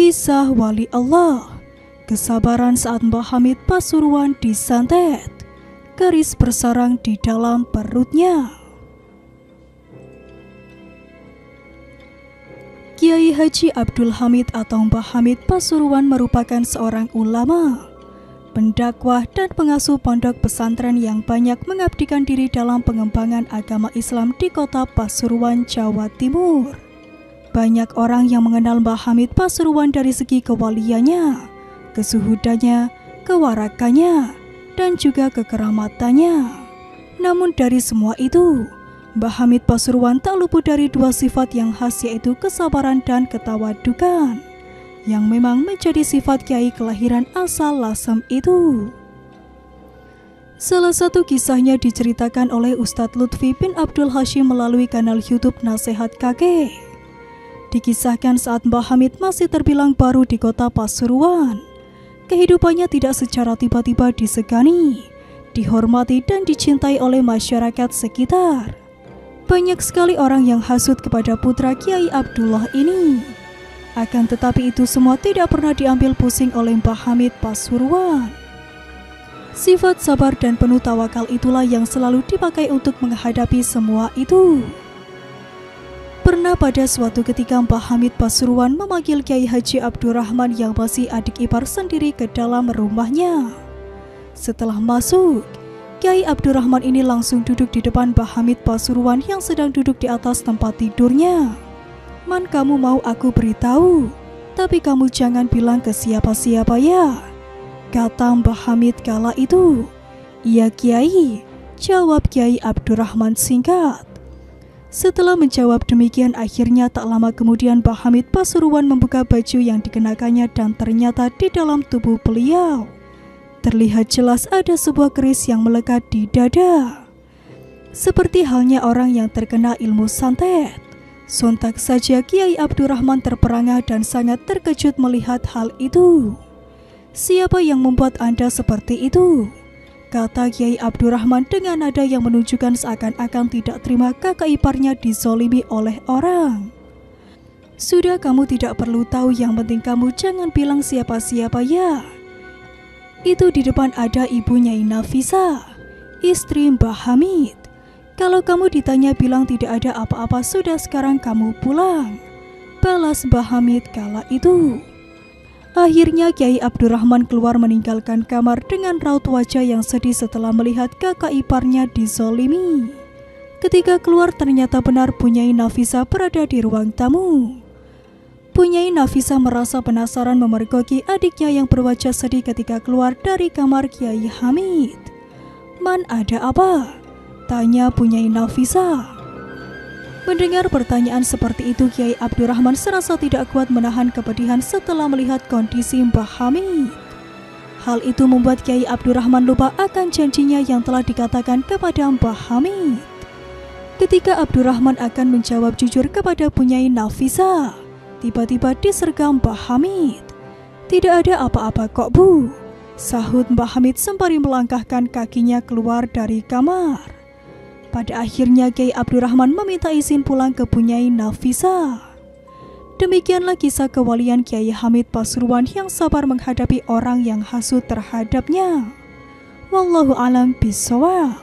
Kisah Wali Allah, kesabaran saat Mbah Hamid Pasuruan disantet, garis bersarang di dalam perutnya. Kiai Haji Abdul Hamid atau Mbah Hamid Pasuruan merupakan seorang ulama, pendakwah dan pengasuh pondok pesantren yang banyak mengabdikan diri dalam pengembangan agama Islam di kota Pasuruan, Jawa Timur. Banyak orang yang mengenal Mbah Hamid Pasuruan dari segi kewaliannya, kesuhudannya, kewarakannya, dan juga kekeramatannya. Namun dari semua itu, Mbah Hamid Pasuruan tak luput dari dua sifat yang khas, yaitu kesabaran dan ketawadukan, yang memang menjadi sifat kiai kelahiran asal Lasem itu. Salah satu kisahnya diceritakan oleh Ustadz Lutfi bin Abdul Hashim melalui kanal YouTube Nasihat Kakek. Dikisahkan saat Mbah Hamid masih terbilang baru di kota Pasuruan, kehidupannya tidak secara tiba-tiba disegani, dihormati dan dicintai oleh masyarakat sekitar. Banyak sekali orang yang hasut kepada putra Kiai Abdullah ini. Akan tetapi itu semua tidak pernah diambil pusing oleh Mbah Hamid Pasuruan. Sifat sabar dan penuh tawakal itulah yang selalu dipakai untuk menghadapi semua itu. Pernah pada suatu ketika Mbah Hamid Pasuruan memanggil Kiai Haji Abdurrahman yang masih adik ipar sendiri ke dalam rumahnya. Setelah masuk, Kiai Abdurrahman ini langsung duduk di depan Mbah Hamid Pasuruan yang sedang duduk di atas tempat tidurnya. "Man, kamu mau aku beritahu, tapi kamu jangan bilang ke siapa-siapa ya," kata Mbah Hamid kala itu. "Iya Kiai," jawab Kiai Abdurrahman singkat. Setelah menjawab demikian, akhirnya tak lama kemudian Mbah Hamid Pasuruan membuka baju yang dikenakannya dan ternyata di dalam tubuh beliau terlihat jelas ada sebuah keris yang melekat di dada. Seperti halnya orang yang terkena ilmu santet, sontak saja Kiai Abdurrahman terperangah dan sangat terkejut melihat hal itu. "Siapa yang membuat Anda seperti itu?" kata Kiai Abdurrahman dengan nada yang menunjukkan seakan-akan tidak terima kakak iparnya dizolimi oleh orang. "Sudah, kamu tidak perlu tahu, yang penting kamu jangan bilang siapa-siapa ya. Itu di depan ada Ibu Nyai Nafisa, istri Mbah Hamid. Kalau kamu ditanya bilang tidak ada apa-apa, sudah sekarang kamu pulang," balas Mbah Hamid kala itu. Akhirnya Kiai Abdurrahman keluar meninggalkan kamar dengan raut wajah yang sedih setelah melihat kakak iparnya dizolimi. Ketika keluar ternyata benar Bu Nyai Nafisa berada di ruang tamu. Bu Nyai Nafisa merasa penasaran memergoki adiknya yang berwajah sedih ketika keluar dari kamar Kiai Hamid. "Man, ada apa?" tanya Bu Nyai Nafisa. Mendengar pertanyaan seperti itu, Kiai Abdurrahman serasa tidak kuat menahan kepedihan setelah melihat kondisi Mbah Hamid. Hal itu membuat Kiai Abdurrahman lupa akan janjinya yang telah dikatakan kepada Mbah Hamid. Ketika Abdurrahman akan menjawab jujur kepada Bu Nyai Nafisa, tiba-tiba disergam Mbah Hamid. "Tidak ada apa-apa kok Bu," sahut Mbah Hamid sembari melangkahkan kakinya keluar dari kamar. Pada akhirnya Kiai Abdurrahman meminta izin pulang ke Bu Nyai Nafisa. Demikianlah kisah kewalian Kiai Hamid Pasuruan yang sabar menghadapi orang yang hasut terhadapnya. Wallahu a'lam bishawab.